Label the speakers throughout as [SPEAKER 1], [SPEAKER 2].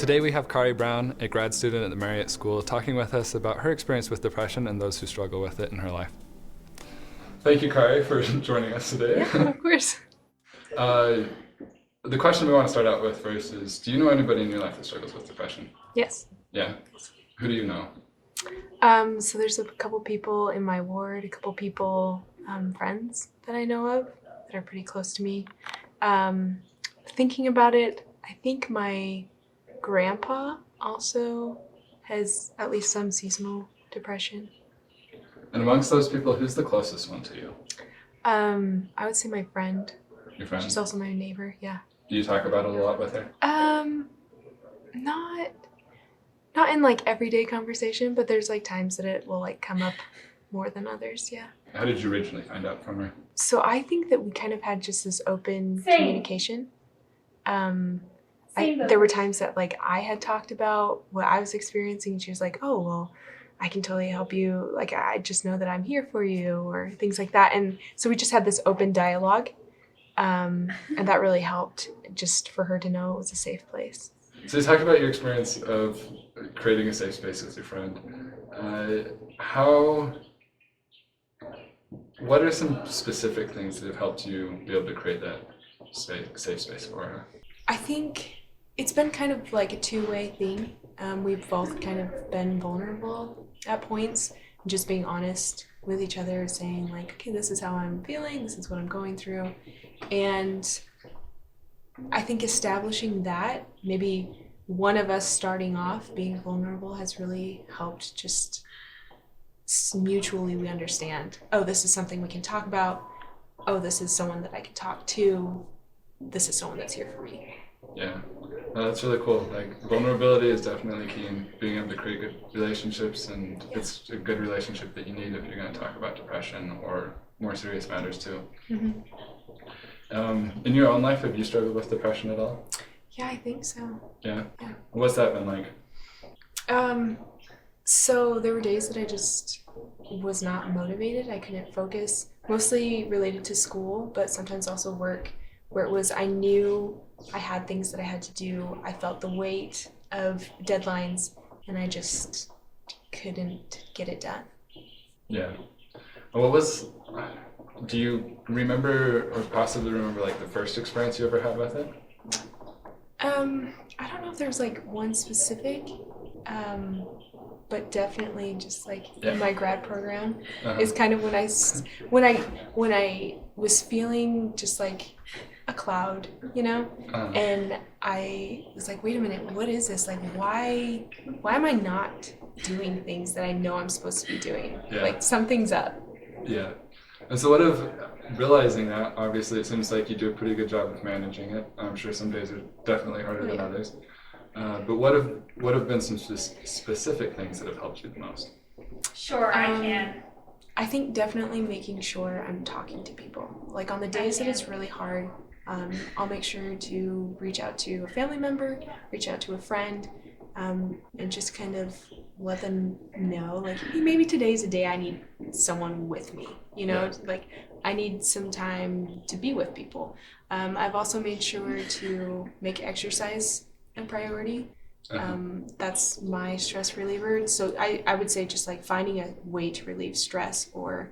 [SPEAKER 1] Today we have Karee Brown, a grad student at the Marriott School, talking with us about her experience with depression and those who struggle with it in her life. Thank you, Karee, for joining us today.
[SPEAKER 2] Yeah, of course.
[SPEAKER 1] The question we want to start out with first is, do you know anybody in your life that struggles with depression?
[SPEAKER 2] Yes.
[SPEAKER 1] Yeah? Who do you know?
[SPEAKER 2] So there's a couple people in my ward, a couple people, friends that I know of that are pretty close to me. Thinking about it, I think my grandpa also has at least some seasonal depression.
[SPEAKER 1] And amongst those people, who's the closest one to you?
[SPEAKER 2] I would say my friend.
[SPEAKER 1] Your friend?
[SPEAKER 2] She's also my neighbor, yeah.
[SPEAKER 1] Do you talk about it a lot with her?
[SPEAKER 2] Not in like everyday conversation, but there's like times that it will like come up more than others, yeah.
[SPEAKER 1] How did you originally find out from her?
[SPEAKER 2] So I think that we kind of had just this open communication. There were times that like I had talked about what I was experiencing and she was like, oh, well, I can totally help you. Like, I just know that I'm here for you or things like that. And so we just had this open dialogue. And that really helped just for her to know it was a safe place.
[SPEAKER 1] So talk about your experience of creating a safe space with your friend. What are some specific things that have helped you be able to create that safe space for her?
[SPEAKER 2] I think it's been kind of like a two-way thing. We've both kind of been vulnerable at points, just being honest with each other, saying like, okay, this is how I'm feeling, this is what I'm going through. And I think establishing that, maybe one of us starting off being vulnerable has really helped. Just mutually we understand, oh, this is something we can talk about. Oh, this is someone that I can talk to. This is someone that's here for me.
[SPEAKER 1] Yeah, that's really cool. Like, vulnerability is definitely key in being able to create good relationships, and it's a good relationship that you need if you're going to talk about depression or more serious matters too.
[SPEAKER 2] Mm-hmm.
[SPEAKER 1] In your own life, have you struggled with depression at all?
[SPEAKER 2] Yeah, I think so.
[SPEAKER 1] Yeah? What's that been like?
[SPEAKER 2] So there were days that I just was not motivated. I couldn't focus, mostly related to school, but sometimes also work, where it was I knew I had things that I had to do. I felt the weight of deadlines, and I just couldn't get it done.
[SPEAKER 1] Yeah. Do you remember or possibly remember like the first experience you ever had with it?
[SPEAKER 2] I don't know if there's like one specific, but definitely just like in my grad program is kind of when I was feeling just like a cloud, you know, and I was like, wait a minute, what is this? Like, why am I not doing things that I know I'm supposed to be doing?
[SPEAKER 1] Yeah.
[SPEAKER 2] Like, something's up.
[SPEAKER 1] Yeah. And so realizing that, obviously it seems like you do a pretty good job of managing it. I'm sure some days are definitely harder than others. But what have been some specific things that have helped you the most?
[SPEAKER 3] Sure, I can.
[SPEAKER 2] I think definitely making sure I'm talking to people. Like on the days that it's really hard, I'll make sure to reach out to a family member, reach out to a friend, and just kind of let them know, like, hey, maybe today's a day I need someone with me, you know, like I need some time to be with people. I've also made sure to make exercise a priority. That's my stress reliever. So I would say just like finding a way to relieve stress or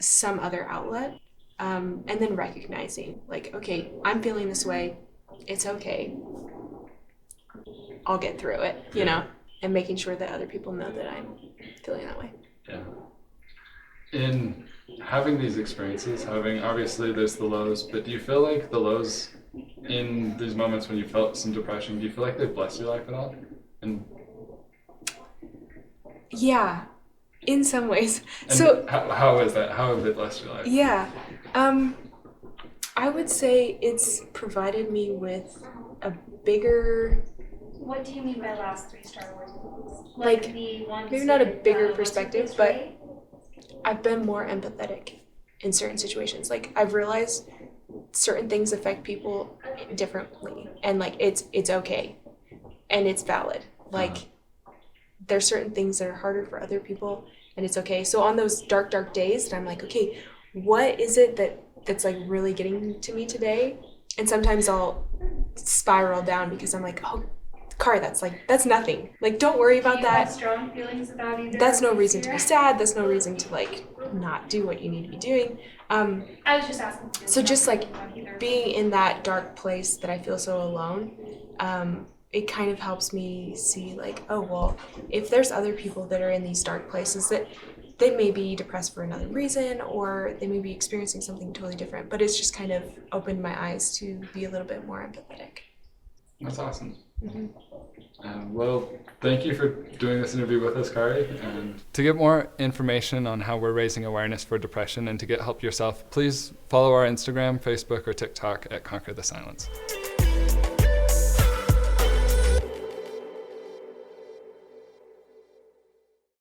[SPEAKER 2] some other outlet, and then recognizing like, okay, I'm feeling this way, it's okay, I'll get through it, you know, and making sure that other people know that I'm feeling that way.
[SPEAKER 1] Yeah. In having these experiences, obviously there's the lows, but do you feel like the lows in these moments when you felt some depression, do you feel like they've blessed your life at all? And
[SPEAKER 2] yeah, in some ways.
[SPEAKER 1] And
[SPEAKER 2] so
[SPEAKER 1] how is that? How have they blessed your life?
[SPEAKER 2] Yeah, I would say it's provided me with a bigger.
[SPEAKER 3] What do you mean by last 3 Star Wars movies?
[SPEAKER 2] Like
[SPEAKER 3] the ones
[SPEAKER 2] maybe not a
[SPEAKER 3] with,
[SPEAKER 2] bigger
[SPEAKER 3] what's
[SPEAKER 2] perspective,
[SPEAKER 3] his
[SPEAKER 2] but
[SPEAKER 3] face,
[SPEAKER 2] I've been more empathetic in certain situations. Like I've realized certain things affect people differently, and like it's okay, and it's valid. Like there's certain things that are harder for other people, and it's okay. So on those dark days that I'm like, okay, what is it that's like really getting to me today? And sometimes I'll spiral down because I'm like, oh, Karee, that's nothing. Like, don't worry about
[SPEAKER 3] Do you have
[SPEAKER 2] that.
[SPEAKER 3] strong feelings about either?
[SPEAKER 2] That's no
[SPEAKER 3] of these
[SPEAKER 2] reason to be
[SPEAKER 3] here?
[SPEAKER 2] sad. That's no reason to like not do what you need to be doing.
[SPEAKER 3] I was just asking. if you
[SPEAKER 2] So
[SPEAKER 3] have
[SPEAKER 2] just like
[SPEAKER 3] feelings about either of
[SPEAKER 2] being
[SPEAKER 3] these.
[SPEAKER 2] in that dark place that I feel so alone, it kind of helps me see like, oh well, if there's other people that are in these dark places that they may be depressed for another reason or they may be experiencing something totally different, but it's just kind of opened my eyes to be a little bit more empathetic.
[SPEAKER 1] That's awesome.
[SPEAKER 2] Mm-hmm.
[SPEAKER 1] Well, thank you for doing this interview with us, Karee. And to get more information on how we're raising awareness for depression and to get help yourself, please follow our Instagram, Facebook, or TikTok at Conquer the Silence.